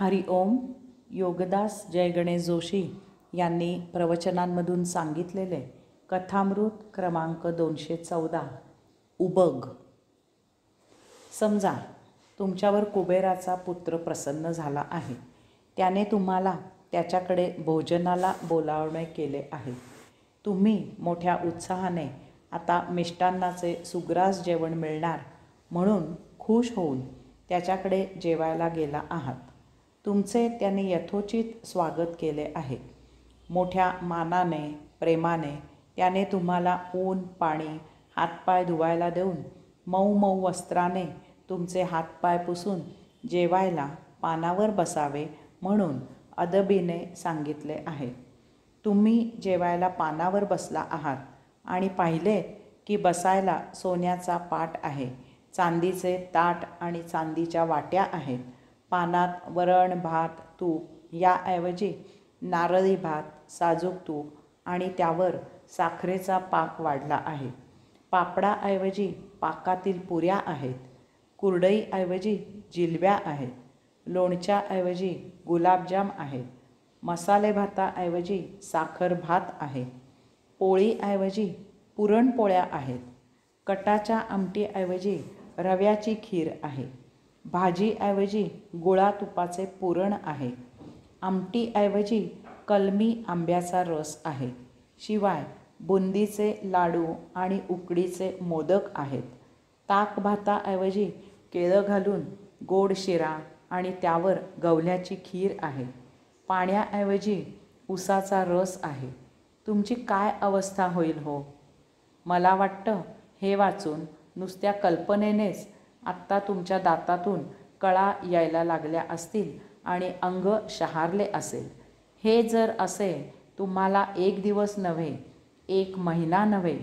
हरि ओम. योगदास जय गणेश जोशी यांनी प्रवचनांमधून सांगितलेले कथामृत क्रमांक 214 उबग. समजा तुमच्यावर कुबेराचा पुत्र प्रसन्न झाला आहे. त्याने तुम्हाला त्याच्याकडे भोजनाला बोलावणे केले आहे. तुम्ही मोठ्या उत्साहाने आता मिष्टान्नाचे सुग्रास जेवण मिळणार म्हणून खुश होऊन त्याच्याकडे जेवायला गेला आहात. तुमचे त्याने यथोचित स्वागत केले आहे. मोठ्या मानाने प्रेमाने त्याने तुम्हाला ऊन पाणी हातपाय धुवायला देऊन मऊ मऊ वस्त्राने तुमचे हातपाय पुसून जेवायला पानावर बसावे म्हणून अदबीने सांगितले आहे. तुम्ही जेवायला पानावर बसला आहात आणि पाहिले की बसायला सोन्याचा पाट आहे, चांदीचे ताट आणि चांदीच्या वाट्या आहेत. पानात वरण भात तूप याऐवजी नारळी भात, साजूक तूप आणि त्यावर साखरेचा पाक वाढला आहे. पापडाऐवजी पाकातील पुऱ्या आहेत. कुरडईऐवजी जिलब्या आहेत. लोणच्याऐवजी गुलाबजाम आहेत. मसाले भाताऐवजी साखर भात आहे. पोळीऐवजी पुरणपोळ्या आहेत. कटाच्या आमटीऐवजी रव्याची खीर आहे. भाजीऐवजी गुळातुपाचे पुरण आहे. आमटीऐवजी कलमी आंब्याचा रस आहे. शिवाय बुंदीचे लाडू आणि उकडीचे मोदक आहेत. ताकभाताऐवजी केळं घालून गोड शिरा आणि त्यावर गवल्याची खीर आहे. पाण्याऐवजी उसाचा रस आहे. तुमची काय अवस्था होईल हो? मला वाटतं हे वाचून नुसत्या कल्पनेनेच आत्ता तुमच्या दातातून कळा यायला लागल्या असतील आणि अंग शहारले असेल. हे जर असे तुम्हाला एक दिवस नव्हे, एक महिना नव्हे,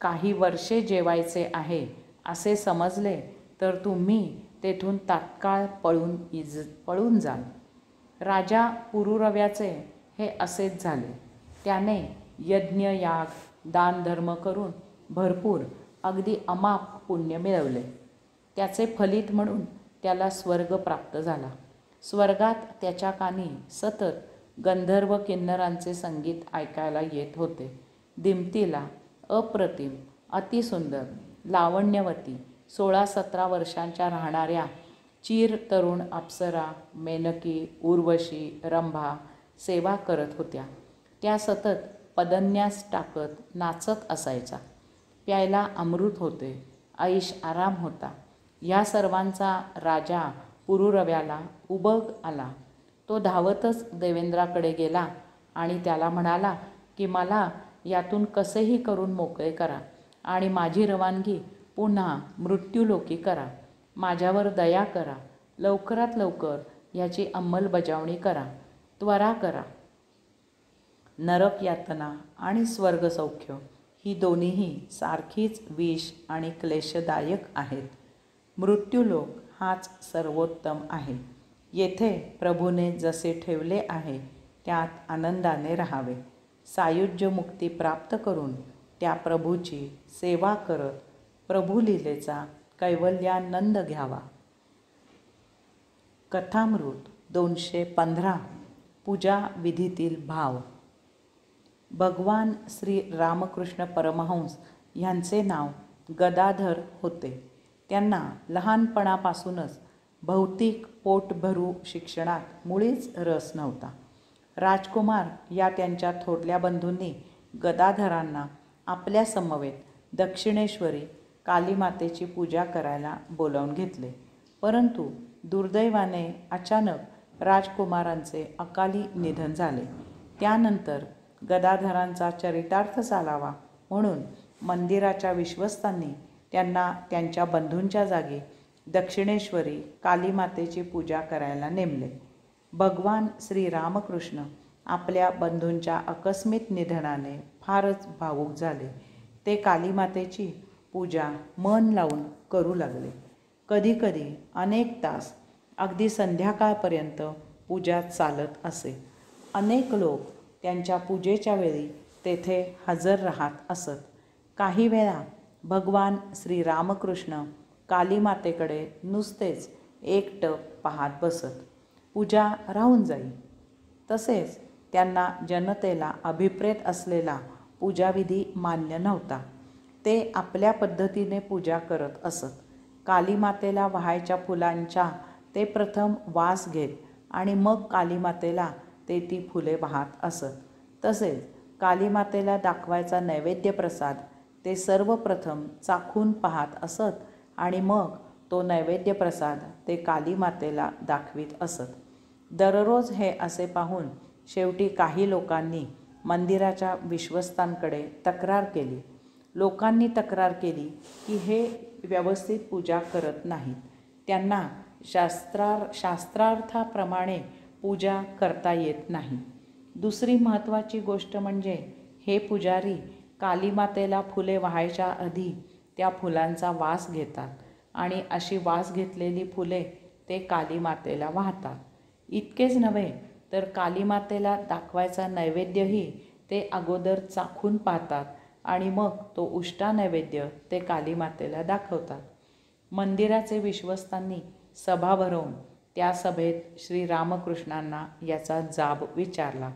काही वर्षे जेवायचे आहे असे समजले तर तुम्ही तेथून तात्काळ पळून जाल. राजा पुरुरव्याचे हे असेच झाले. त्याने यज्ञ याग दानधर्म करून भरपूर अगदी अमाप पुण्य मिळवले. त्याचे फलित म्हणून त्याला स्वर्ग प्राप्त झाला. स्वर्गात त्याच्या कानी सतत गंधर्व किन्नरांचे संगीत ऐकायला येत होते. दिमतीला अप्रतिम अतिसुंदर लावण्यवती 16-17 वर्षांच्या राहणाऱ्या चीर तरुण अप्सरा मेनकी, उर्वशी, रंभा सेवा करत होत्या. त्या सतत पदन्यास टाकत नाचत असायचा. प्यायला अमृत होते. ऐश आराम होता. ह्या सर्वांचा राजा पुरुरव्याला उबग आला. तो धावतच देवेंद्राकडे गेला आणि त्याला म्हणाला की मला यातून कसेही करून मोकळे करा आणि माझी रवानगी पुन्हा मृत्यूलोकी करा. माझ्यावर दया करा. लवकरात लवकर ह्याची अंमलबजावणी करा. त्वरा करा. नरक यातना आणि स्वर्गसौख्य ही दोन्हीही सारखीच विष आणि क्लेशदायक आहेत. मृत्यूलोक हाच सर्वोत्तम आहे. येथे प्रभूने जसे ठेवले आहे त्यात आनंदाने राहावे. सायुज्य मुक्ती प्राप्त करून त्या प्रभूची सेवा करत प्रभुलीलेचा कैवल्यानंद घ्यावा. कथामृत 215 पूजा विधीतील भाव. भगवान श्री रामकृष्ण परमहंस ह्यांचे नाव गदाधर होते. त्यांना लहानपणापासूनच भौतिक पोटभरू शिक्षणात मुळीच रस नव्हता. राजकुमार या त्यांच्या थोरल्या बंधूंनी गदाधरांना आपल्या समवेत दक्षिणेश्वरी कालीमातेची पूजा करायला बोलावून घेतले. परंतु दुर्दैवाने अचानक राजकुमारांचे अकाली निधन झाले. त्यानंतर गदाधरांचा चरितार्थ चालावा म्हणून मंदिराच्या विश्वस्तांनी त्यांना त्यांच्या बंधूंच्या जागी दक्षिणेश्वरी कालीमातेची पूजा करायला नेमले. भगवान श्री रामकृष्ण आपल्या बंधूंच्या आकस्मिक निधनाने फारच भावूक झाले. ते कालीमातेची पूजा मन लावून करू लागले. कधीकधी अनेक तास अगदी संध्याकाळपर्यंत पूजा चालत असे. अनेक लोक त्यांच्या पूजेच्या वेळी तेथे हजर राहत असत. काही वेळा भगवान श्री रामकृष्ण कालीमातेकडे नुसतेच एकटक पाहत बसत. पूजा राहून जाई. तसेच त्यांना जनतेला अभिप्रेत असलेला पूजाविधी मान्य नव्हता. ते आपल्या पद्धतीने पूजा करत असत. कालीमातेला वाहायच्या फुलांच्या ते प्रथम वास घेत आणि मग कालीमातेला ते ती फुले वाहत असत. तसेच कालीमातेला दाखवायचा नैवेद्य प्रसाद ते सर्वप्रथम चाखून पाहत असत आणि मग तो नैवेद्य प्रसाद ते कालीमातेला दाखवीत असत. दररोज हे असे पाहून शेवटी काही लोकांनी मंदिराच्या विश्वस्तांकडे तक्रार केली. लोकांनी तक्रार केली की हे व्यवस्थित पूजा करत नाहीत. त्यांना शास्त्रार्थाप्रमाणे पूजा करता येत नाही. दुसरी महत्त्वाची गोष्ट म्हणजे हे पुजारी कालीमातेला फुले वाहायच्या आधी त्या फुलांचा वास घेतात आणि अशी वास घेतलेली फुले ते कालीमातेला वाहतात. इतकेच नव्हे तर कालीमातेला दाखवायचा नैवेद्यही ते अगोदर चाखून पाहतात आणि मग तो उष्टा नैवेद्य ते कालीमातेला दाखवतात. मंदिराचे विश्वस्तांनी सभा भरवून त्या सभेत श्रीरामकृष्णांना याचा जाब विचारला.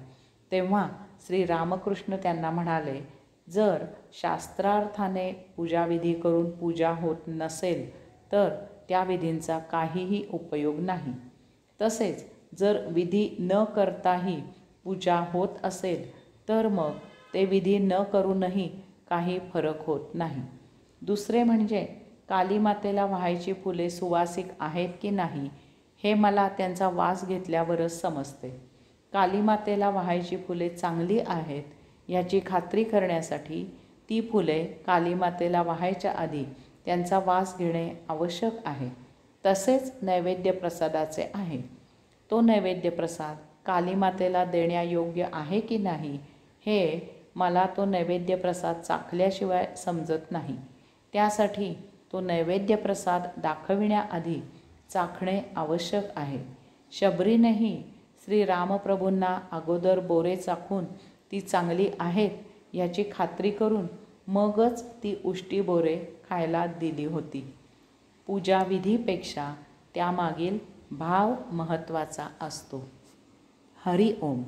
तेव्हा श्रीरामकृष्ण त्यांना म्हणाले, जर शास्त्रार्थाने पूजाविधी करून पूजा होत नसेल तर त्या विधींचा काहीही उपयोग नाही. तसेच जर विधी न करताही पूजा होत असेल तर मग ते विधी न करूनही काही फरक होत नाही. दुसरे म्हणजे कालीमातेला वाहायची फुले सुवासिक आहेत की नाही हे मला त्यांचा वास घेतल्यावरच समजते. कालीमातेला वाहायची फुले चांगली आहेत ह्याची खात्री करण्यासाठी ती फुले कालीमातेला वाहायच्या आधी त्यांचा वास घेणे आवश्यक आहे. तसेच नैवेद्य प्रसादाचे आहे. तो नैवेद्य प्रसाद कालीमातेला देण्यायोग्य आहे की नाही हे मला तो नैवेद्य प्रसाद चाखल्याशिवाय समजत नाही. त्यासाठी तो नैवेद्य प्रसाद दाखविण्याआधी चाखणे आवश्यक आहे. शबरीनेही श्रीरामप्रभूंना अगोदर बोरे चाखून ती चांगली आहेत याची खात्री करून मगच ती उष्टी बोरे खायला दिली होती. पूजाविधीपेक्षा त्यामागील भाव महत्त्वाचा असतो. हरी ओम.